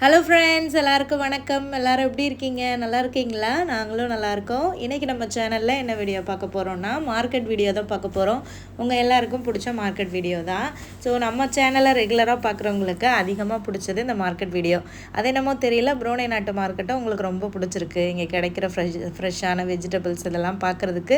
Hello friends, எல்லாருக்கும் வணக்கம். எல்லோரும் எப்படி இருக்கீங்க? நல்லா இருக்கீங்களா? நாங்களும் நல்லாயிருக்கோம். இன்றைக்கி நம்ம சேனலில் என்ன வீடியோ பார்க்க போகிறோன்னா, மார்க்கெட் வீடியோ தான் பார்க்க போகிறோம். உங்கள் எல்லாருக்கும் பிடிச்ச மார்க்கெட் வீடியோ தான். ஸோ நம்ம சேனலை ரெகுலராக பார்க்குறவங்களுக்கு அதிகமாக பிடிச்சது இந்த மார்க்கெட் வீடியோ. அது என்னமோ தெரியல, புரோனை நாட்டு மார்க்கெட்டை உங்களுக்கு ரொம்ப பிடிச்சிருக்கு. இங்கே கிடைக்கிற ஃப்ரெஷ்ஷான வெஜிடபிள்ஸ் இதெல்லாம் பார்க்குறதுக்கு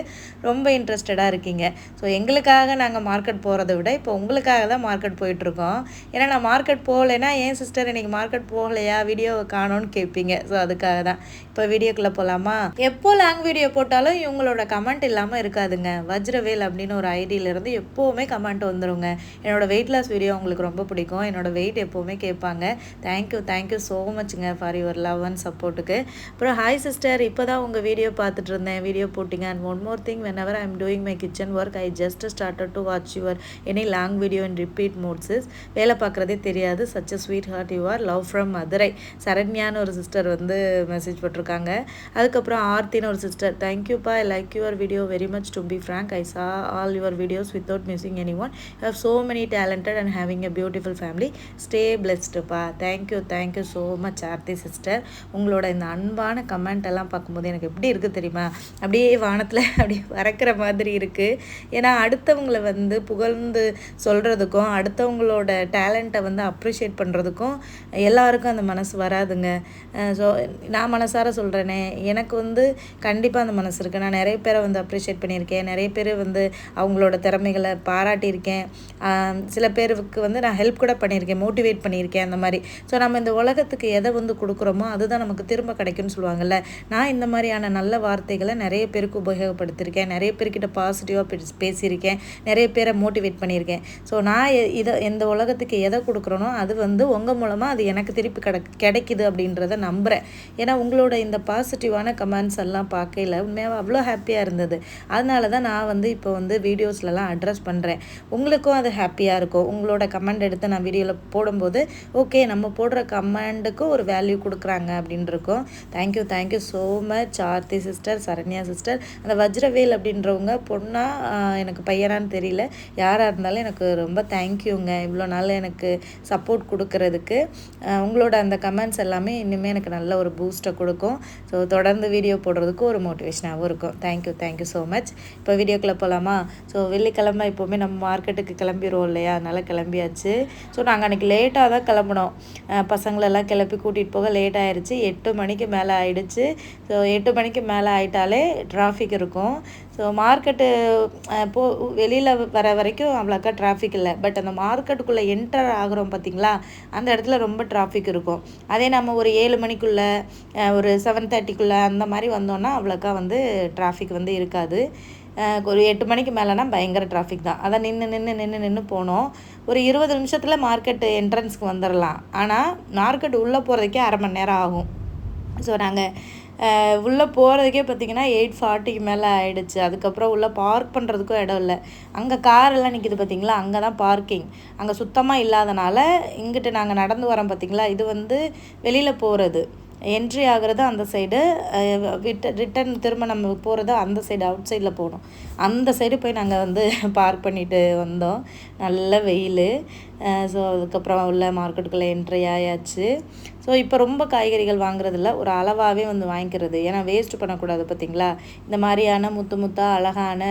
ரொம்ப இன்ட்ரெஸ்டடாக இருக்கீங்க. ஸோ எங்களுக்காக நாங்கள் மார்க்கெட் போகிறத விட இப்போ உங்களுக்காக தான் மார்க்கெட் போயிட்டுருக்கோம். ஏன்னா நான் மார்க்கெட் போகலைன்னா ஏன் சிஸ்டர் இன்றைக்கி மார்க்கெட் போகலையா, வீடியோவை காணோன்னு கேட்பீங்க. ஸோ அதுக்காக தான். இப்போ வீடியோக்குள்ளே போகலாமா? எப்போ லாங் வீடியோ போட்டாலும் இவங்களோட கமெண்ட் இல்லாமல் இருக்காதுங்க. வஜ்ரவேல் அப்படின்னு ஒரு ஐடியிலேருந்து எப்போவுமே கமெண்ட் வந்துடுங்க. என்னோடய வெயிட் லாஸ் வீடியோ உங்களுக்கு ரொம்ப பிடிக்கும், என்னோடய வெயிட் எப்போவுமே கேட்பாங்க. தேங்க்யூ ஸோ மச்ங்க ஃபார் யுவர் லவ் அண்ட் சப்போர்ட்டுக்கு. அப்புறம் ஹாய் சிஸ்டர், இப்போ தான் உங்கள் வீடியோ பார்த்துட்டு இருந்தேன், வீடியோ போட்டிங்க. And one more thing, whenever I am doing my kitchen work I just started to watch your any long video in repeat modes. வேலை பார்க்குறதே தெரியாது, such a sweetheart you are, love from Madurai. சரண்யான்னு ஒரு sister வந்து message போட்டிருக்காங்க. அதுக்கப்புறம் ஆர்த்தின்னு ஒரு sister, தேங்க்யூப்பா, I like your video very much. To be frank, I saw all your videos without missing any one. You have so many talented and having a beautiful family. Stay பிளெஸ்டுப்பா. Thank you so much Aarthi sister. உங்களோட இந்த அன்பான comment எல்லாம் பார்க்கும்போது எனக்கு எப்படி இருக்குது தெரியுமா? அப்படியே வானத்தில் அப்படியே பறக்கிற மாதிரி இருக்குது. ஏன்னா அடுத்தவங்களை வந்து புகழ்ந்து சொல்கிறதுக்கும் அடுத்தவங்களோட டேலண்ட்டை வந்து அப்ரிஷியேட் பண்ணுறதுக்கும் எல்லாருக்கும் அந்த மனசு வராதுங்க. ஸோ நான் மனசார சொல்கிறேனே, எனக்கு வந்து கண்டிப்பாக அந்த மனசு இருக்குது. நான் நிறைய பேரை வந்து அப்ரிஷியேட் பண்ணியிருக்கேன், நிறைய பேர் வந்து அவங்களோட திறமைகளை பாராட்டியிருக்கேன். சில பேருக்கு வந்து நான் ஹெல்ப் கூட பண்ணியிருக்கேன், மோட்டிவேட் பண்ணியிருக்கேன், அந்த மாதிரி. ஸோ நம்ம இந்த உலகத்துக்கு எதை வந்து கொடுக்குறோமோ அதுதான் நமக்கு திரும்ப கிடைக்கும்னு சொல்லுவாங்கள்ல. நான் இந்த மாதிரியான நல்ல வார்த்தைகளை நிறைய பேருக்கு உபயோகப்படுத்தியிருக்கேன், நிறைய பேர்கிட்ட பாசிட்டிவாக பேசியிருக்கேன், நிறைய பேரை மோட்டிவேட் பண்ணியிருக்கேன். ஸோ நான் இந்த உலகத்துக்கு எதை கொடுக்குறேனோ அது வந்து உங்கள் மூலமாக அது எனக்கு திருப்பி கிடைக்குது அப்படின்றத நம்புகிறேன். ஏன்னா உங்களோட இந்த பாசிட்டிவான கமெண்ட்ஸ் எல்லாம் பார்க்கையில் உண்மையாக அவ்வளோ ஹாப்பியாக இருந்தது. அதனால தான் நான் வந்து இப்போ வந்து வீடியோஸ்லலாம் அட்ரஸ் பண்ணுறேன். உங்களுக்கும் அது ஹாப்பியாக இருக்கும். உங்களோட கமெண்ட் எடுத்து நான் வீடியோவில் போடும்போது ஓகே, நம்ம போடுற கமெண்ட்டுக்கும் ஒரு வேல்யூ கொடுக்குறாங்க அப்படின்னு இருக்கும். Thank you so much Aarthi sister, Saranya sister. அந்த வஜ்ரவேல் அப்படின்றவங்க பொண்ணா எனக்கு பையனான்னு தெரியல, யாராக இருந்தாலும் எனக்கு ரொம்ப தேங்க்யூங்க. இவ்வளோ நாள் எனக்கு சப்போர்ட் கொடுக்கறதுக்கு. உங்களோட அந்த கமெண்ட்ஸ் எல்லாமே இன்னுமே எனக்கு நல்ல ஒரு பூஸ்ட்டை கொடுக்கும். ஸோ தொடர்ந்து வீடியோ போடுறதுக்கு ஒரு மோட்டிவேஷனாகவும் இருக்கும். Thank you so much. இப்போ வீடியோக்குள்ளே போகலாமா? ஸோ வெள்ளிக்கிழமை எப்போவுமே நம்ம மார்க்கெட்டுக்கு கிளம்பிடுவோம் இல்லையா, அதனால் கிளம்பியாச்சு. ஸோ நாங்கள் அன்றைக்கி லேட்டாக தான் கிளம்பினோம். பசங்களெல்லாம் கிளப்பி கூட்டிகிட்டு போக லேட் ஆகிடுச்சு. 8 மணிக்கு மேலே ஆகிடுச்சு. ஸோ 8 மணிக்கு மேலே ஆகிட்டாலே டிராஃபிக் இருக்கும். ஸோ மார்க்கெட்டு வெளியில் வர வரைக்கும் அவ்வளோக்கா டிராஃபிக் இல்லை. பட் அந்த மார்க்கெட்டுக்குள்ளே என்டர் ஆகிறோம் பார்த்திங்களா, அந்த இடத்துல ரொம்ப டிராஃபிக் இருக்கும். அதே நம்ம ஒரு 7 மணிக்குள்ளே ஒரு 7:30க்குள்ளே அந்த மாதிரி வந்தோன்னா அவ்வளோக்கா வந்து டிராஃபிக் வந்து இருக்காது. ஒரு 8 மணிக்கு மேலேனா பயங்கர டிராஃபிக் தான். அதான் நின்று போனோம். ஒரு 20 நிமிஷத்தில் மார்க்கெட்டு என்ட்ரன்ஸ்க்கு வந்துடலாம். ஆனால் மார்க்கெட் உள்ளே போகிறதுக்கே அரை மணி நேரம் ஆகும். ஸோ நாங்கள் உள்ளே போகிறதுக்கே பார்த்திங்கன்னா 8:40க்கு மேலே ஆகிடுச்சு. அதுக்கப்புறம் உள்ளே பார்க் பண்ணுறதுக்கும் இடம் இல்லை. அங்கே காரெல்லாம் நிற்கிது பார்த்திங்களா, அங்கே தான் பார்க்கிங். அங்கே சுத்தமாக இல்லாதனால இங்கிட்டு நாங்கள் நடந்து வரோம் பார்த்திங்களா, இது வந்து வெளியில் போகிறது. என்ட்ரி ஆகிறது அந்த சைடு, ரிட்டன் திரும்ப நம்ம போகிறது அந்த சைடு, அவுட் சைடில் போகணும். அந்த சைடு போய் நாங்கள் வந்து பார்க் பண்ணிவிட்டு வந்தோம். நல்ல வெயில். ஸோ அதுக்கப்புறம் உள்ள மார்க்கெட்டுக்குள்ளே என்ட்ரி ஆயாச்சு. ஸோ இப்போ ரொம்ப காய்கறிகள் வாங்குறதில்ல, ஒரு அளவாகவே வந்து வாங்கிக்கிறது. ஏன்னா வேஸ்ட் பண்ணக்கூடாது பார்த்திங்களா. இந்த மாதிரியான முத்தாக அழகான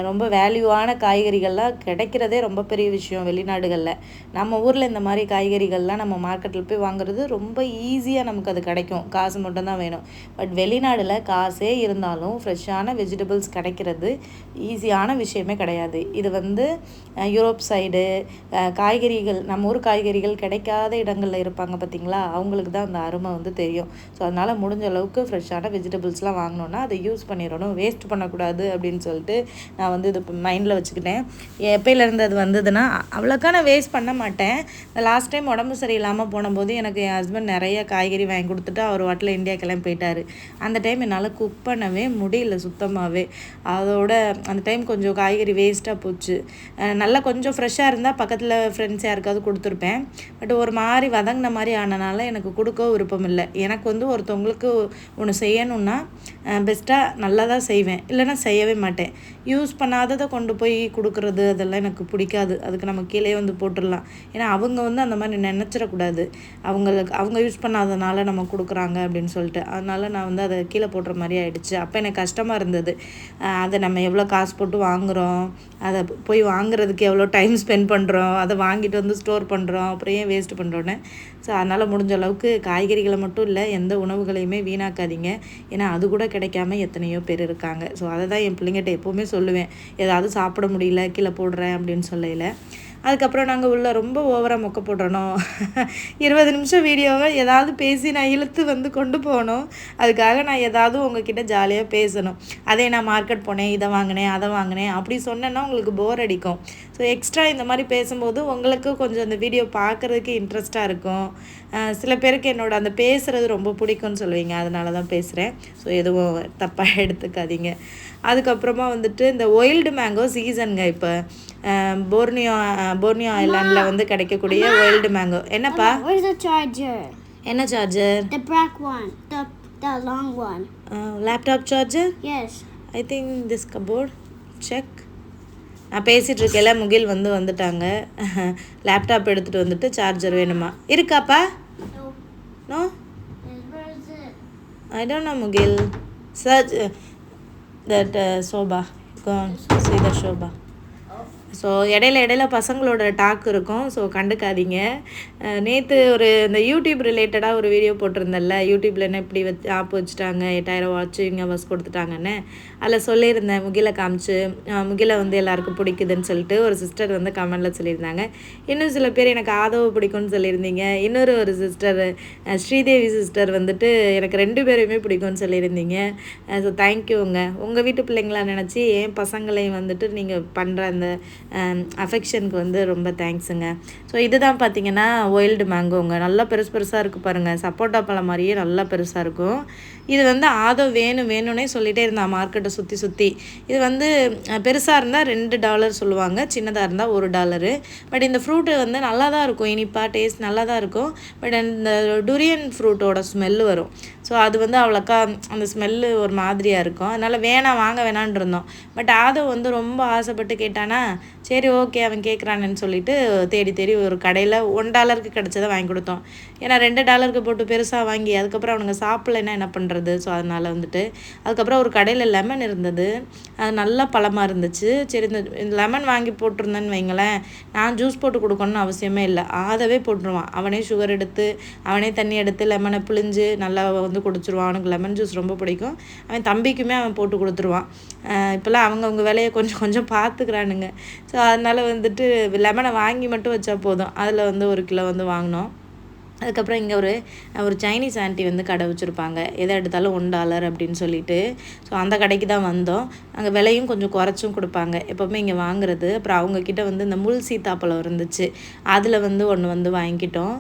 ரொம்ப வேல்யூவான காய்கறிகள்லாம் கிடைக்கிறதே ரொம்ப பெரிய விஷயம் வெளிநாடுகளில். நம்ம ஊரில் இந்த மாதிரி காய்கறிகள்லாம் நம்ம மார்க்கெட்டில் போய் வாங்குறது ரொம்ப ஈஸியாக நமக்கு அது கிடைக்கும், காசு மட்டும்தான் வேணும். பட் வெளிநாடில் காசே இருந்தாலும் ஃப்ரெஷ்ஷான வெஜிடபிள்ஸ் கிடைக்கிறது ஈஸியான விஷயமே கிடையாது. இது வந்து யூரோப் சைடு காய்கறிகள், நம்ம ஊர் காய்கறிகள் கிடைக்காத இடங்களில் இருப்பாங்க பார்த்திங்களா, அவங்களுக்கு தான் அந்த அருமை வந்து தெரியும். ஸோ அதனால் முடிஞ்ச அளவுக்கு ஃப்ரெஷ்ஷான வெஜிடபிள்ஸ்லாம் வாங்கினோன்னா அதை யூஸ் பண்ணிடணும், வேஸ்ட் பண்ணக்கூடாது அப்படின்னு சொல்லிட்டு நான் வந்து இது மைண்டில் வச்சுக்கிட்டேன். எப்போயிலேருந்து அது வந்ததுன்னா அவ்வளோக்கா நான் வேஸ்ட் பண்ண மாட்டேன். லாஸ்ட் டைம் உடம்பு சரியில்லாமல் போனபோது எனக்கு என் ஹஸ்பண்ட் நிறைய காய்கறி வாங்கி கொடுத்துட்டு அவர் வாட்டில் இந்தியா கிளம்பி போயிட்டார். அந்த டைம் என்னால் குக் பண்ணவே முடியல சுத்தமாகவே. அதோட அந்த டைம் கொஞ்சம் காய்கறி வேஸ்ட்டாக போச்சு. நல்லா கொஞ்சம் ஃப்ரெஷ்ஷாக இருந்தால் பக்கத்தில் ஃப்ரெண்ட்ஸ் யாருக்காவது கொடுத்துருப்பேன். பட் ஒரு மாதிரி வதங்கின மாதிரி ஆனனால எனக்கு கொடுக்க விருப்பம் இல்லை. எனக்கு வந்து ஒருத்தவங்களுக்கு ஒன்று செய்யணுன்னா பெஸ்ட்டாக நல்லா தான் செய்வேன், இல்லைன்னா செய்யவே மாட்டேன். யூஸ் பண்ணாததை கொண்டு போய் கொடுக்குறது அதெல்லாம் எனக்கு பிடிக்காது. அதுக்கு நம்ம கீழே வந்து போட்டுடலாம். ஏன்னா அவங்க வந்து அந்த மாதிரி நினச்சிடக்கூடாது, அவங்க யூஸ் பண்ணாதனால நம்ம கொடுக்குறாங்க அப்படின்னு சொல்லிட்டு. அதனால் நான் வந்து அதை கீழே போடுற மாதிரி ஆகிடுச்சு. அப்போ எனக்கு கஷ்டமாக இருந்தது. அதை நம்ம எவ்வளோ காசு போட்டு வாங்குகிறோம், அதை போய் வாங்குறதுக்கு எவ்வளோ டைம் ஸ்பெண்ட் பண்ணுறோம், அதை வாங்கிட்டு வந்து ஸ்டோர் பண்ணுறோம், அப்புறம் ஏன் வேஸ்ட் பண்ணுறோன்னு. ஸோ அதனால் முடிஞ்ச அளவுக்கு காய்கறிகளை மட்டும் இல்லை, எந்த உணவுகளையுமே வீணாக்காதீங்க. ஏன்னா அது கூட கிடைக்காம எத்தனையோ பேர் இருக்காங்க. ஸோ அதை தான் என் பிள்ளைங்கிட்ட எப்போவுமே சொல்லுவேன். ஏதாவது சாப்பிட முடியல கீழே போடுறேன் அப்படின்னு சொல்லல. அதுக்கப்புறம் நாங்கள் உள்ள ரொம்ப ஓவராக மொக்க போடுறணும். 20 நிமிஷம் வீடியோவை ஏதாவது பேசி நான் இழுத்து வந்து கொண்டு போகணும். அதுக்காக நான் ஏதாவது உங்ககிட்ட ஜாலியாக பேசணும். அதே நான் மார்க்கெட் போனேன், இதை வாங்கினேன், அதை வாங்கினேன் அப்படி சொன்னேன்னா உங்களுக்கு போர் அடிக்கும். ஸோ எக்ஸ்ட்ரா இந்த மாதிரி பேசும்போது உங்களுக்கு கொஞ்சம் அந்த வீடியோ பார்க்குறதுக்கு இன்ட்ரெஸ்ட்டாக இருக்கும். சில பேருக்கு அந்த பேசுகிறது ரொம்ப பிடிக்கும்னு சொல்லுவீங்க, அதனால தான் பேசுகிறேன். ஸோ எதுவும் தப்பாக எடுத்துக்காதீங்க. அதுக்கப்புறமா வந்துட்டு இந்த ஒயில்டு மேங்கோ சீசனுங்க. இப்போ போர்னியோ ஐலாண்டில் வந்து கிடைக்கக்கூடிய ஒயில்டு மேங்கோ. என்னப்பா? என்ன charger? The black one, the long one. Laptop charger? Yes. I think this cupboard. Check. நான் பேசிகிட்டு இருக்கேன்ல, முகில் வந்துட்டாங்க. லேப்டாப் எடுத்துகிட்டு வந்துட்டு சார்ஜர் வேணுமா? இருக்காப்பா? No. I don't know Mugil. Search that Shobha. Go on, see the Shobha. So இடையில பசங்களோட டாக் இருக்கும். ஸோ கண்டுக்காதீங்க. நேற்று இந்த யூடியூப் ரிலேட்டடாக ஒரு வீடியோ போட்டிருந்தேன்ல, யூடியூப்பில் என்ன இப்படி ஆப் வச்சுட்டாங்க, 8000 வாட்சிங் ஹவர்ஸ் கொடுத்துட்டாங்கன்னு. அதில் சொல்லியிருந்தேன், முகிலை காமிச்சு முகிலை வந்து எல்லாருக்கும் பிடிக்குதுன்னு சொல்லிட்டு ஒரு சிஸ்டர் வந்து கமெண்டில் சொல்லியிருந்தாங்க. இன்னும் சில பேர் எனக்கு ஆதவ பிடிக்கும்னு சொல்லியிருந்தீங்க. ஒரு சிஸ்டர் ஸ்ரீதேவி சிஸ்டர் வந்துட்டு எனக்கு 2 பேரையுமே பிடிக்கும்னு சொல்லியிருந்தீங்க. ஸோ தேங்க்யூங்க. உங்கள் வீட்டு பிள்ளைங்களா நினச்சி என் பசங்களையும் வந்துட்டு நீங்கள் பண்ணுற அந்த அஃபெக்ஷனுக்கு வந்து ரொம்ப தேங்க்ஸுங்க. ஸோ இதுதான் பார்த்தீங்கன்னா ஒயில்டு மேங்கோங்க. நல்லா பெருசாக இருக்குது பாருங்கள். சப்போட்டா பழம் மாதிரியே நல்லா பெருசாக இருக்கும். இது வந்து வேணும்னே சொல்லிகிட்டே இருந்தான் மார்க்கெட்டை சுற்றி. இது வந்து பெருசாக இருந்தால் $2 சொல்லுவாங்க, சின்னதாக இருந்தால் $1. பட் இந்த ஃப்ரூட்டு வந்து நல்லா தான் இருக்கும், இனிப்பாக டேஸ்ட் நல்லா தான் இருக்கும். பட் இந்த டுரியன் ஃப்ரூட்டோட ஸ்மெல்லு வரும். ஸோ அது வந்து அவ்வளோக்கா அந்த ஸ்மெல்லு ஒரு மாதிரியாக இருக்கும். அதனால் வாங்க வேணான்னு இருந்தோம். பட் வந்து ரொம்ப ஆசைப்பட்டு கேட்டானா, சரி ஓகே அவன் கேட்குறானேன்னு சொல்லிட்டு தேடி ஒரு கடையில் $1 கிடச்சதை வாங்கி கொடுத்தோம். ஏன்னா $2 போட்டு பெருசாக வாங்கி அதுக்கப்புறம் அவனுங்க சாப்பிட்லன்னா என்ன பண்ணுறது. ஸோ அதனால் வந்துட்டு அதுக்கப்புறம் ஒரு கடையில் லெமன் இருந்தது, அது நல்லா பழமாக இருந்துச்சு. சரி இந்த லெமன் வாங்கி போட்டிருந்தேன்னு வைங்களேன், நான் ஜூஸ் போட்டு கொடுக்கணும்னு அவசியமே இல்லை, ஆதவே போட்டுருவான். அவனே சுகர் எடுத்து அவனே தண்ணி எடுத்து லெமனை பிழிஞ்சு நல்லா வந்து குடிச்சிருவான். அவனுக்கு லெமன் ஜூஸ் ரொம்ப பிடிக்கும். அவன் தம்பிக்குமே அவன் போட்டு கொடுத்துருவான். இப்போல்லாம் அவங்க வேலையை கொஞ்சம் பார்த்துக்கிறானுங்க. ஸோ அதனால் வந்துட்டு லெமனை வாங்கி மட்டும் வச்சா போதும். அதில் வந்து 1 கிலோ வந்து வாங்கினோம். அதுக்கப்புறம் இங்கே ஒரு சைனீஸ் ஆண்டி வந்து கடை வச்சுருப்பாங்க, எதை எடுத்தாலும் $1 அப்படின்னு சொல்லிட்டு. ஸோ அந்த கடைக்கு தான் வந்தோம். அங்கே விலையும் கொஞ்சம் குறைச்சும் கொடுப்பாங்க எப்போவுமே இங்கே வாங்குறது. அப்புறம் அவங்கக்கிட்ட வந்து இந்த முள் சீத்தாப்பழம் இருந்துச்சு, அதில் வந்து ஒன்று வந்து வாங்கிக்கிட்டோம்.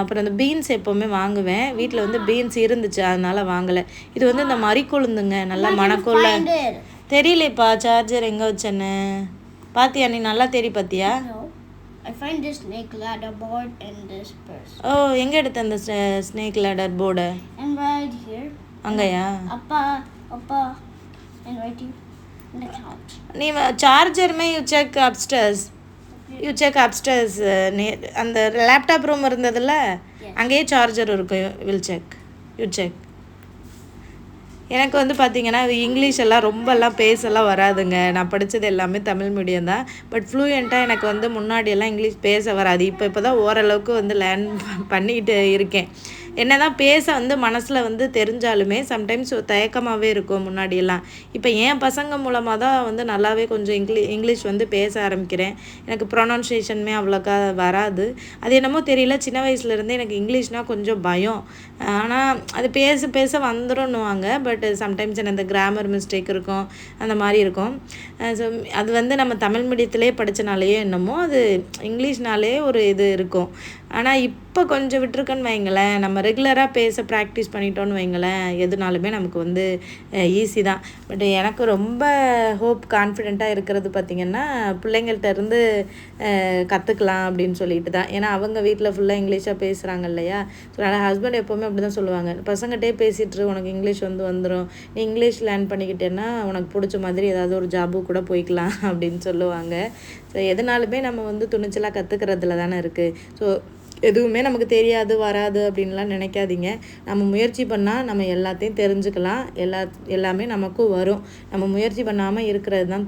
அப்புறம் இந்த பீன்ஸ் எப்போவுமே வாங்குவேன், வீட்டில் வந்து பீன்ஸ் இருந்துச்சு அதனால் வாங்கலை. இது வந்து இந்த மறிக்கொழுந்துங்க, நல்லா மணக்கொள்ள. தெரியலேப்பா சார்ஜர் எங்கே வச்சேன்னு பார்த்தியா? நீ நல்லா தேடி பார்த்தியா? I find this snake ladder board and this purse. எங்க எடுத்த அந்த snake ladder board? And right here. அங்கயா? அப்பா and right here in the couch. நீ charger May you check upstairs. You check upstairs. அந்த லேப்டாப் ரூம் இருந்ததுல அங்கேயே charger இருக்கும். will check. You check. எனக்கு வந்து பார்த்திங்கன்னா இங்கிலீஷ் எல்லாம் ரொம்பலாம் பேசலாம் வராதுங்க. நான் படித்தது எல்லாமே தமிழ் மீடியம் தான். பட் ஃப்ளூயண்ட்டாக எனக்கு வந்து முன்னாடியெல்லாம் இங்கிலீஷ் பேச வராது. இப்போ தான் ஓரளவுக்கு வந்து லேர்ன் பண்ணிக்கிட்டு இருக்கேன். என்ன தான் பேச வந்து மனசில் வந்து தெரிஞ்சாலுமே சம்டைம்ஸ் தயக்கமாகவே இருக்கும் முன்னாடியெல்லாம். இப்போ என் பசங்க மூலமாக தான் வந்து நல்லாவே கொஞ்சம் இங்கிலீஷ் வந்து பேச ஆரம்பிக்கிறேன். எனக்கு ப்ரொனன்சியேஷனுமே அவ்வளோக்கா வராது. அது என்னமோ தெரியல, சின்ன வயசுலேருந்தே எனக்கு இங்கிலீஷ்னால் கொஞ்சம் பயம். ஆனால் அது பேச வந்துடும்னுவாங்க. பட் சம்டைம்ஸ் எனக்கு இந்த கிராமர் மிஸ்டேக் இருக்கும், அந்த மாதிரி இருக்கும். ஸோ அது வந்து நம்ம தமிழ் மீடியத்திலே படித்தனாலேயோ என்னமோ அது இங்கிலீஷ்னாலே ஒரு இது இருக்கும். ஆனால் இப்போ கொஞ்சம் விட்டுருக்கோன்னு வைங்களேன், நம்ம ரெகுலராக பேச ப்ராக்டிஸ் பண்ணிட்டோன்னு வைங்களேன், எதுனாலுமே நமக்கு வந்து ஈஸி தான். பட் எனக்கு ரொம்ப ஹோப் கான்ஃபிடெண்ட்டாக இருக்கிறது பார்த்திங்கன்னா பிள்ளைங்கள்ட்ட இருந்து கற்றுக்கலாம் அப்படின்னு சொல்லிட்டு தான். ஏன்னா அவங்க வீட்டில் ஃபுல்லாக இங்கிலீஷாக பேசுகிறாங்க இல்லையா. ஸோ அதனால் ஹஸ்பண்ட் எப்போவுமே அப்படி தான் சொல்லுவாங்க, பசங்கள்கிட்டே பேசிட்டு உனக்கு இங்கிலீஷ் வந்துடும், நீ இங்கிலீஷ் லேர்ன் பண்ணிக்கிட்டேன்னா உனக்கு பிடிச்ச மாதிரி ஏதாவது ஒரு ஜாபு கூட போய்க்கலாம் அப்படின்னு சொல்லுவாங்க. ஸோ எதுனாலுமே நம்ம வந்து துணிச்சலாக கற்றுக்கிறதுல தானே இருக்குது. ஸோ எதுவுமே நமக்கு தெரியாது வராது அப்படின்லாம் நினைக்காதீங்க. நம்ம முயற்சி பண்ணால் நம்ம எல்லாத்தையும் தெரிஞ்சுக்கலாம், எல்லாமே நமக்கும் வரும். நம்ம முயற்சி பண்ணாமல் இருக்கிறது தான்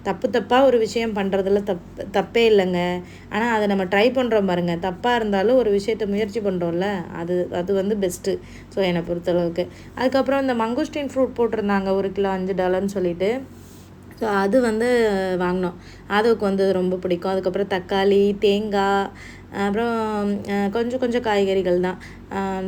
தப்பாக ஒரு விஷயம் பண்ணுறதுல தப்பே இல்லைங்க. ஆனால் அதை நம்ம ட்ரை பண்ணுறோம் பாருங்கள், தப்பாக இருந்தாலும் ஒரு விஷயத்தை முயற்சி பண்ணுறோம்ல, அது வந்து பெஸ்ட்டு. ஸோ என்னை பொறுத்தளவுக்கு. அதுக்கப்புறம் இந்த மங்குஸ்டின் ஃப்ரூட் போட்டிருந்தாங்க, 1 கிலோ $5 சொல்லிட்டு. ஸோ அது வந்து வாங்கினோம். அதுக்கு வந்து ரொம்ப பிடிக்கும். அதுக்கப்புறம் தக்காளி, தேங்காய், அப்புறம் கொஞ்சம் காய்கறிகள் தான்,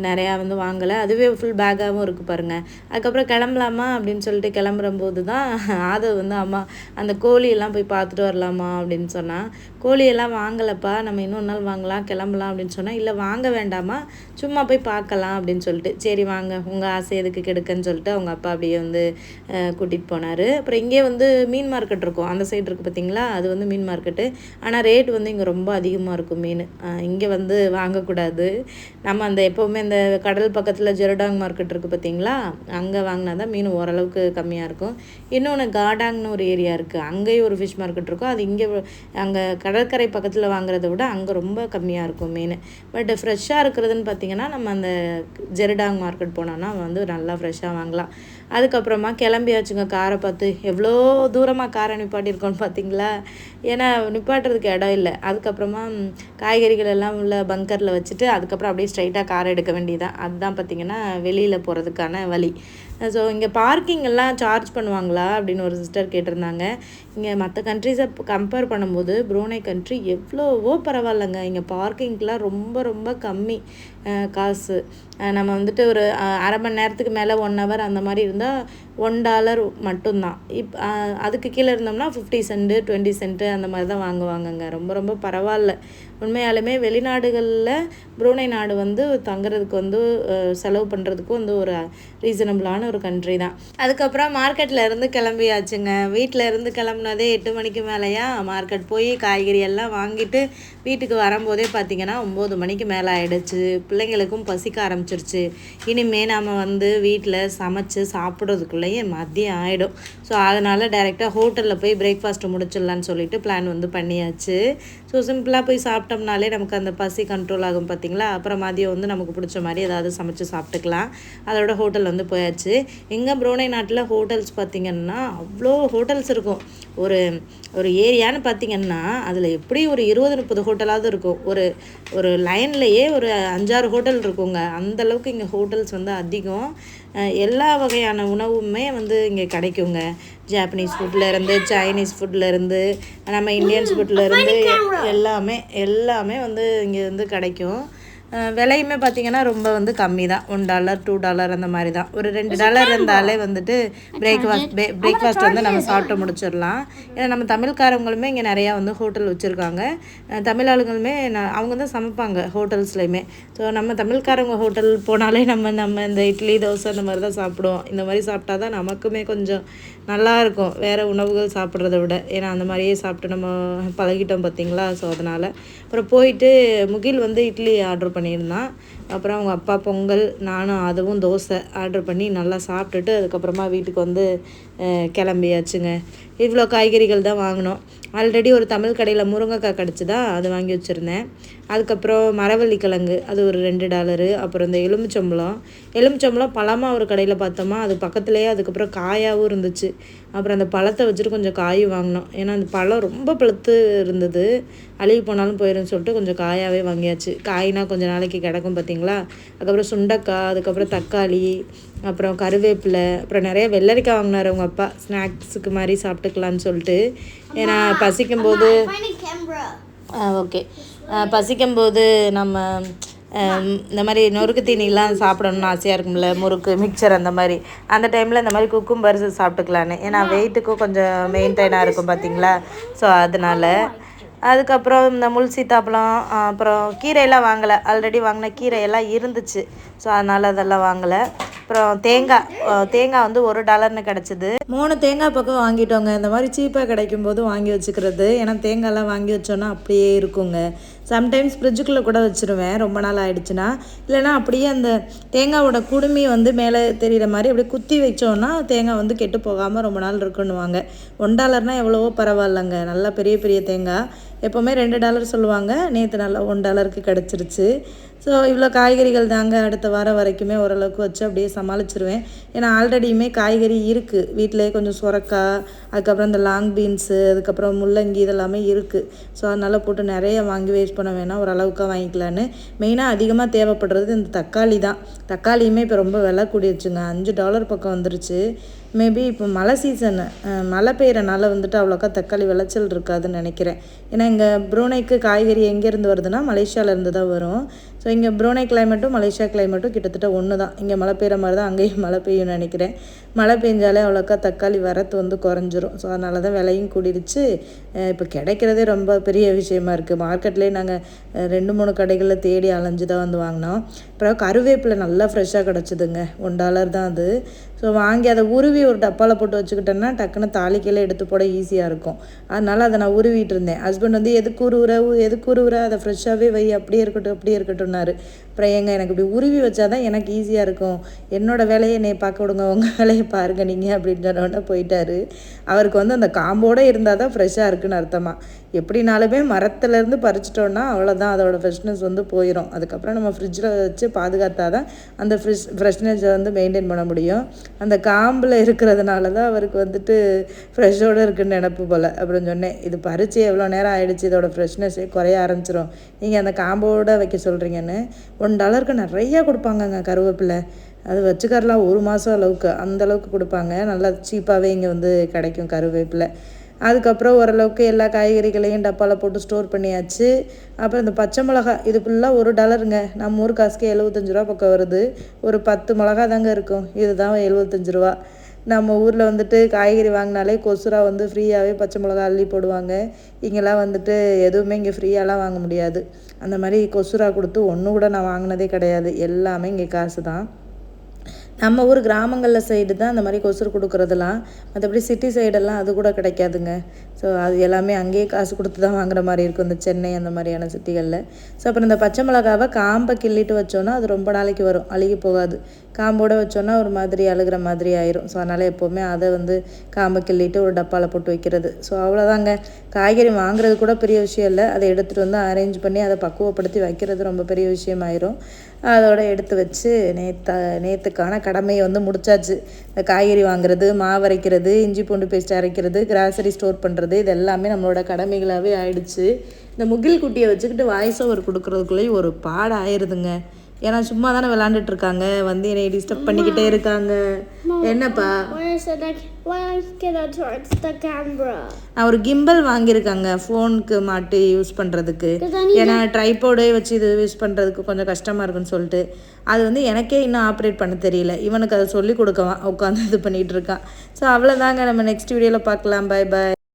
நிறையா வந்து வாங்கலை. அதுவே ஃபுல் பேக்காகவும் இருக்குது பாருங்கள். அதுக்கப்புறம் கிளம்பலாமா அப்படின்னு சொல்லிட்டு கிளம்புறம்போது தான் அதை வந்து அம்மா அந்த கோழியெல்லாம் போய் பார்த்துட்டு வரலாமா அப்படின்னு சொன்னால், கோழியெல்லாம் வாங்கலைப்பா, நம்ம இன்னொரு நாள் வாங்கலாம், கிளம்பலாம் அப்படின்னு சொன்னால், இல்லை வாங்க வேண்டாமா, சும்மா போய் பார்க்கலாம் அப்படின்னு சொல்லிட்டு, சரி வாங்க, உங்கள் ஆசை எதுக்கு கெடுக்குன்னு சொல்லிட்டு அவங்க அப்பா அப்படியே வந்து கூட்டிகிட்டு போனார். அப்புறம் இங்கே வந்து மீன் மார்க்கெட் இருக்கும், அந்த சைடு இருக்குது பார்த்திங்களா, அது வந்து மீன் மார்க்கெட்டு. ஆனால் ரேட் வந்து இங்கே ரொம்ப அதிகமாக இருக்கும் மீன். இங்கே வந்து வாங்கக்கூடாது. நம்ம அந்த எப்போவுமே இந்த கடல் பக்கத்தில் ஜெரடாங் மார்க்கெட் இருக்குது பார்த்திங்களா, அங்கே வாங்கினா தான் மீன் ஓரளவுக்கு கம்மியாக இருக்கும். இன்னொன்று காடாங்னு ஒரு ஏரியா இருக்குது, அங்கேயும் ஒரு ஃபிஷ் மார்க்கெட் இருக்கும். அது இங்கே அங்கே கடற்கரை பக்கத்தில் வாங்குறத விட அங்கே ரொம்ப கம்மியாக இருக்கும் மீன். பட் ஃப்ரெஷ்ஷாக இருக்கிறதுன்னு பார்த்திங்கன்னா நம்ம அந்த ஜெரடாங் மார்க்கெட் போனோன்னா வந்து நல்லா ஃப்ரெஷ்ஷாக வாங்கலாம். அதுக்கப்புறமா கிளம்பியாச்சுங்க. காரை பார்த்து எவ்வளோ தூரமாக காரை நிப்பாட்டியிருக்கோன்னு பார்த்தீங்களா, ஏன்னா நிப்பாட்டுறதுக்கு இடம் இல்லை. அதுக்கப்புறமா காய்கறிகள் எல்லாம் உள்ள பங்கரில் வச்சுட்டு அதுக்கப்புறம் அப்படியே ஸ்ட்ரைட்டாக காரை எடுக்க வேண்டியதான். அதுதான் பார்த்திங்கன்னா வெளியில் போகிறதுக்கான வழி. ஸோ இங்கே பார்க்கிங் எல்லாம் சார்ஜ் பண்ணுவாங்களா அப்படின்னு ஒரு சிஸ்டர் கேட்டிருந்தாங்க. இங்கே மற்ற கண்ட்ரிஸை கம்பேர் பண்ணும்போது ப்ரூனை கண்ட்ரி எவ்வளவோ பரவாயில்லைங்க. இங்கே பார்க்கிங்க்கெலாம் ரொம்ப கம்மி காசு. நம்ம வந்துட்டு ஒரு அரை மணி நேரத்துக்கு மேலே 1 hour அந்த மாதிரி இருந்தால் $1 மட்டும்தான். அதுக்கு கீழே இருந்தோம்னா 50 cent 20 cent அந்த மாதிரி தான் வாங்குவாங்கங்க. ரொம்ப பரவாயில்ல. உண்மையாலுமே வெளிநாடுகளில் ப்ரூனை நாடு வந்து தங்குறதுக்கு வந்து செலவு பண்ணுறதுக்கு வந்து ஒரு ரீசனபிளான ஒரு கண்ட்ரி தான். அதுக்கப்புறம் மார்க்கெட்டில் இருந்து கிளம்பியாச்சுங்க. வீட்டில் இருந்து கிளம்புனதே 8 மணிக்கு மேலேயா, மார்க்கெட் போய் காய்கறி எல்லாம் வாங்கிட்டு வீட்டுக்கு வரும்போதே பார்த்திங்கன்னா 9 மணிக்கு மேலே ஆகிடுச்சு. பிள்ளைங்களுக்கும் பசிக்க ஆரம்பிச்சிருச்சு. இனிமேல் நாம் வந்து வீட்டில் சமைச்சு சாப்பிட்றதுக்குள்ளேயே மதியம் ஆகிடும். ஸோ அதனால் டைரெக்டாக ஹோட்டலில் போய் பிரேக்ஃபாஸ்ட்டு முடிச்சிடலான்னு சொல்லிட்டு பிளான் வந்து பண்ணியாச்சு. ஸோ சிம்பிளாக போய் சாப்பிட்டோம்னாலே நமக்கு அந்த பசி கண்ட்ரோல் ஆகும் பார்த்திங்களா. அப்புறம் மதியம் வந்து நமக்கு பிடிச்ச மாதிரி ஏதாவது சமைச்சு சாப்பிட்டுக்கலாம். அதோட ஹோட்டல் வந்து போயாச்சு. எங்கள் ப்ரூனை நாட்டில் ஹோட்டல்ஸ் பார்த்திங்கன்னா அவ்வளோ ஹோட்டல்ஸ் இருக்கும். ஒரு ஏரியான்னு பார்த்திங்கன்னா அதில் எப்படி ஒரு 20-30 ஹோட்டலாவது இருக்கும். ஒரு லைன்லேயே ஒரு 5-6 ஹோட்டல் இருக்குங்க. அந்தளவுக்கு இங்கே ஹோட்டல்ஸ் வந்து அதிகம். எல்லா வகையான உணவுமே வந்து இங்கே கிடைக்குங்க. ஜாப்பனீஸ் ஃபுட்லேருந்து, சைனீஸ் ஃபுட்லேருந்து, நம்ம இந்தியன்ஸ் ஃபுட்லேருந்து எல்லாமே வந்து இங்கே வந்து கிடைக்கும். விலையுமே பார்த்திங்கன்னா ரொம்ப வந்து கம்மி தான். $1 $2 அந்த மாதிரி தான். ஒரு $2 இருந்தாலே வந்துட்டு பிரேக்ஃபாஸ்ட் வந்து நம்ம சாப்பிட்டு முடிச்சிடலாம். ஏன்னா நம்ம தமிழ்காரங்களுமே இங்கே நிறையா வந்து ஹோட்டல் வச்சுருக்காங்க. தமிழ் ஆளுங்களுமே அவங்க தான் சமைப்பாங்க ஹோட்டல்ஸ்லையுமே. ஸோ நம்ம தமிழ்காரங்க ஹோட்டல் போனாலே நம்ம இந்த இட்லி தோசை அந்த மாதிரி தான் சாப்பிடுவோம். இந்த மாதிரி சாப்பிட்டா தான் நமக்குமே கொஞ்சம் நல்லாயிருக்கும் வேறு உணவுகள் சாப்பிட்றத விட. ஏன்னா அந்த மாதிரியே சாப்பிட்டு நம்ம பழகிட்டோம் பார்த்திங்களா. ஸோ அதனால் அப்புறம் போயிட்டு முகில் வந்து இட்லி ஆர்டர் பண்ணியிருந்தான். அப்புறம் அவங்க அப்பா பொங்கல், நானும் அதுவும் தோசை ஆர்டர் பண்ணி நல்லா சாப்பிட்டுட்டு அதுக்கப்புறமா வீட்டுக்கு வந்து கிளம்பியாச்சுங்க. இவ்வளோ காய்கறிகள் தான் வாங்கினோம். ஆல்ரெடி ஒரு தமிழ் கடையில் முருங்கைக்காய் கிடச்சிதா, அது வாங்கி வச்சுருந்தேன். அதுக்கப்புறம் மரவள்ளி கிழங்கு, அது ஒரு $2. அப்புறம் இந்த எலுமிச்சம்பழம் பழமாக ஒரு கடையில் பார்த்தோமா, அது பக்கத்துலேயே அதுக்கப்புறம் காயாகவும் இருந்துச்சு. அப்புறம் அந்த பழத்தை வச்சுட்டு கொஞ்சம் காயும் வாங்கினோம். ஏன்னா அந்த பழம் ரொம்ப பழுத்து இருந்தது, அழுகி போனாலும் போயிடும்னு சொல்லிட்டு கொஞ்சம் காயாகவே வாங்கியாச்சு. காய்னா கொஞ்சம் நாளைக்கு கிடக்கும் பார்த்திங்களா. அதுக்கப்புறம் சுண்டைக்காய், அதுக்கப்புறம் தக்காளி, அப்புறம் கருவேப்பிலை, அப்புறம் நிறைய வெள்ளரிக்காய் வாங்கினார் அவங்க அப்பா, ஸ்நாக்ஸுக்கு மாதிரி சாப்பிட்டுக்கலான்னு சொல்லிட்டு. ஏன்னா பசிக்கும்போது பசிக்கும்போது நம்ம இந்த மாதிரி நொறுக்கு தீனிலாம் சாப்பிடணும்னு ஆசையாக இருக்கும்ல, முறுக்கு, மிக்சர் அந்த மாதிரி. அந்த டைமில் இந்த மாதிரி குக்கும்பர்ஸ் சாப்பிட்டுக்கலான்னு. ஏன்னா வெயிட்டுக்கும் கொஞ்சம் மெயின்டைனாக இருக்கும் பார்த்திங்களா. ஸோ அதனால் அதுக்கப்புறம் இந்த முள் சீத்தாப்பழம், அப்புறம் கீரையெல்லாம் வாங்கலை, ஆல்ரெடி வாங்கின கீரையெல்லாம் இருந்துச்சு. ஸோ அதனால் அதெல்லாம் வாங்கலை. அப்புறம் தேங்காய் வந்து $1 கிடச்சிது. 3 தேங்காய் பக்கம் வாங்கிட்டோங்க. இந்த மாதிரி சீப்பாக கிடைக்கும் போது வாங்கி வச்சுக்கிறது. ஏன்னா தேங்காய்லாம் வாங்கி வச்சோன்னா அப்படியே இருக்குங்க. சம்டைம்ஸ் ஃப்ரிட்ஜுக்குள்ளே கூட வச்சுருவேன் ரொம்ப நாள் ஆகிடுச்சுன்னா. இல்லைனா அப்படியே அந்த தேங்காயோட குடுமி வந்து மேலே தெரிகிற மாதிரி அப்படியே குத்தி வச்சோன்னா தேங்காய் வந்து கெட்டு போகாமல் ரொம்ப நாள் இருக்குன்னுவாங்க. $1 எவ்வளவோ பரவாயில்லைங்க. நல்லா பெரிய பெரிய தேங்காய். எப்போவுமே $2 சொல்லுவாங்க. நேற்று நல்லா $1 கிடச்சிருச்சு. ஸோ இவ்வளோ காய்கறிகள் தாங்க. அடுத்த வாரம் வரைக்குமே ஓரளவுக்கு வச்சு அப்படியே சமாளிச்சிருவேன். ஏன்னா ஆல்ரெடியுமே காய்கறி இருக்குது வீட்டிலே. கொஞ்சம் சுரக்காய், அதுக்கப்புறம் இந்த லாங் பீன்ஸு, அதுக்கப்புறம் முள்ளங்கி இதெல்லாமே இருக்குது. ஸோ அதனால் போட்டு நிறைய வாங்கி வேஸ்ட் பண்ண வேணாம், ஓரளவுக்காக வாங்கிக்கலான்னு. மெயினாக அதிகமாக தேவைப்படுறது இந்த தக்காளி தான். தக்காளியுமே இப்போ ரொம்ப விலை கூடிடுச்சுங்க. $5 பக்கம் வந்துருச்சு. மேபி இப்போ மழை சீசனு, மழை பெய்கிறனால வந்துட்டு அவ்வளோக்கா தக்காளி விளைச்சல் இருக்காதுன்னு நினைக்கிறேன். ஏன்னா இங்கே ப்ரூனைக்கு காய்கறி எங்கேருந்து வருதுன்னா மலேசியாவிலேருந்து தான் வரும். ஸோ இங்கே ப்ரூனை கிளைமேட்டும் மலேசியா கிளைமேட்டும் கிட்டத்தட்ட ஒன்று தான். இங்கே மழை பெய்கிற மாதிரி தான் அங்கேயும் மழை பெய்யும்னு நினைக்கிறேன். மழை பெஞ்சாலே அவ்வளோக்கா தக்காளி வரத்து வந்து குறைஞ்சிரும். ஸோ அதனால தான் விலையும் கூடிடுச்சு. இப்போ கிடைக்கிறதே ரொம்ப பெரிய விஷயமா இருக்குது. மார்க்கெட்லேயே நாங்கள் 2-3 கடைகளில் தேடி அலைஞ்சு தான் வந்து வாங்கினோம். அப்புறம் கருவேப்பிலை நல்லா ஃப்ரெஷ்ஷாக கிடச்சிதுங்க. $1 தான் அது. ஸோ வாங்கி அதை உருவி ஒரு டப்பாவில் போட்டு வச்சுக்கிட்டேன்னா டக்குன்னு தாளிக்கையில் எடுத்து போட ஈஸியாக இருக்கும். அதனால் அதை நான் உருவிட்டு இருந்தேன். ஹஸ்பண்ட் வந்து எதுக்கு உருவுற அதை ஃப்ரெஷ்ஷாகவே வை, அப்படியே இருக்கட்டும்னாரு. அப்புறம் எனக்கு இப்படி உருவி வச்சாதான் எனக்கு ஈஸியாக இருக்கும். என்னோடய வேலையை என்னை பார்க்க விடுங்க, உங்கள் வேலையை பாருங்க நீங்கள் அப்படின்னு சொன்னோன்னே போயிட்டாரு. அவருக்கு வந்து அந்த காம்போடு இருந்தால் தான் ஃப்ரெஷ்ஷாக இருக்குன்னு அர்த்தமா. எப்படினாலுமே மரத்துலேருந்து பறிச்சிட்டோன்னா அவ்வளோதான், அதோட ஃப்ரெஷ்னஸ் வந்து போயிடும். அதுக்கப்புறம் நம்ம ஃப்ரிட்ஜில் வச்சு பாதுகாத்தா தான் அந்த ஃப்ரெஷ்னஸை வந்து மெயின்டைன் பண்ண முடியும். அந்த காம்பில் இருக்கிறதுனால தான் அவருக்கு வந்துட்டு ஃப்ரெஷ்ஷோடு இருக்குன்னு நினப்பு போல். அப்படின்னு சொன்னேன், இது பறித்து எவ்வளோ நேரம் ஆகிடுச்சு, இதோட ஃப்ரெஷ்னஸே குறைய ஆரம்பிச்சிடும், நீங்கள் அந்த காம்போடு வைக்க சொல்கிறீங்கன்னு. $1 நிறையா கொடுப்பாங்கங்க கருவேப்பிலை. அது வச்சுக்கரலாம் 1 மாதம் அளவுக்கு, அந்தளவுக்கு கொடுப்பாங்க. நல்லா சீப்பாகவே இங்கே வந்து கிடைக்கும் கருவேப்பிலை. அதுக்கப்புறம் ஓரளவுக்கு எல்லா காய்கறிகளையும் டப்பாவில் போட்டு ஸ்டோர் பண்ணியாச்சு. அப்புறம் இந்த பச்சை மிளகா, இது ஃபுல்லாக $1ங்க. நம்ம ஊர் காசுக்கு $75 பக்கம் வருது. ஒரு 10 மிளகா தாங்க இருக்கும். இதுதான் $75. நம்ம ஊரில் வந்துட்டு காய்கறி வாங்கினாலே கொசுரா வந்து ஃப்ரீயாகவே பச்சை மிளகா அள்ளி போடுவாங்க. இங்கெல்லாம் வந்துட்டு எதுவுமே இங்கே ஃப்ரீயாலாம் வாங்க முடியாது. அந்த மாதிரி கொசுரா கொடுத்து ஒன்று கூட நான் வாங்கினதே கிடையாது. எல்லாமே இங்கே காசு தான். நம்ம ஊர் கிராமங்களில் சைடு தான் அந்த மாதிரி கொசுறு கொடுக்குறதெல்லாம். மற்றபடி சிட்டி சைடெல்லாம் அது கூட கிடைக்காதுங்க. ஸோ அது எல்லாமே அங்கேயே காசு கொடுத்து தான் வாங்குற மாதிரி இருக்கும், இந்த சென்னை அந்த மாதிரியான சிட்டிகளில். ஸோ அப்புறம் இந்த பச்சை மிளகாவை காம்பை கிள்ளிட்டு வச்சோன்னா அது ரொம்ப நாளைக்கு வரும், அழுகி போகாது. காம்போடு வச்சோன்னா ஒரு மாதிரி அழுகிற மாதிரி ஆயிரும். ஸோ அதனால் எப்போவுமே அதை வந்து காம்பை கிள்ளிட்டு ஒரு டப்பாவில் போட்டு வைக்கிறது. ஸோ அவ்வளோதாங்க. காய்கறி வாங்குறது கூட பெரிய விஷயம் இல்லை, அதை எடுத்துகிட்டு வந்து அரேஞ்ச் பண்ணி அதை பக்குவப்படுத்தி வைக்கிறது ரொம்ப பெரிய விஷயமாயிரும். அதோடு எடுத்து வச்சு நேற்றுக்கான கடமையை வந்து முடிச்சாச்சு. இந்த காய்கறி வாங்குறது, மாவு அரைக்கிறது, இஞ்சி பூண்டு பேஸ்ட் அரைக்கிறது, கிராசரி ஸ்டோர் பண்ணுறது, இது எல்லாமே நம்மளோட கடமைகளாகவே ஆயிடுச்சு. இந்த முகில் குட்டியை வச்சுக்கிட்டு வாய்ஸ் ஓவர் கொடுக்குறதுக்குள்ளேயும் ஒரு பாடம் ஆயிடுதுங்க. ஏன்னா சும்மா தானே விளாண்டுட்டு இருக்காங்க, வந்து என்னை டிஸ்டர்ப் பண்ணிக்கிட்டே இருக்காங்க. என்னப்பா? நான் ஒரு கிம்பல் வாங்கியிருக்காங்க ஃபோனுக்கு மாட்டி யூஸ் பண்ணுறதுக்கு. ஏன்னா ட்ரைபோர்டே வச்சு இது யூஸ் பண்ணுறதுக்கு கொஞ்சம் கஷ்டமாக இருக்குன்னு சொல்லிட்டு அது வந்து எனக்கே இன்னும் ஆப்ரேட் பண்ண தெரியல. இவனுக்கு அதை சொல்லி கொடுக்கவான், உட்காந்து இது பண்ணிகிட்டு இருக்கான். ஸோ அவ்வளோதாங்க. நம்ம நெக்ஸ்ட் வீடியோவில் பார்க்கலாம். Bye bye.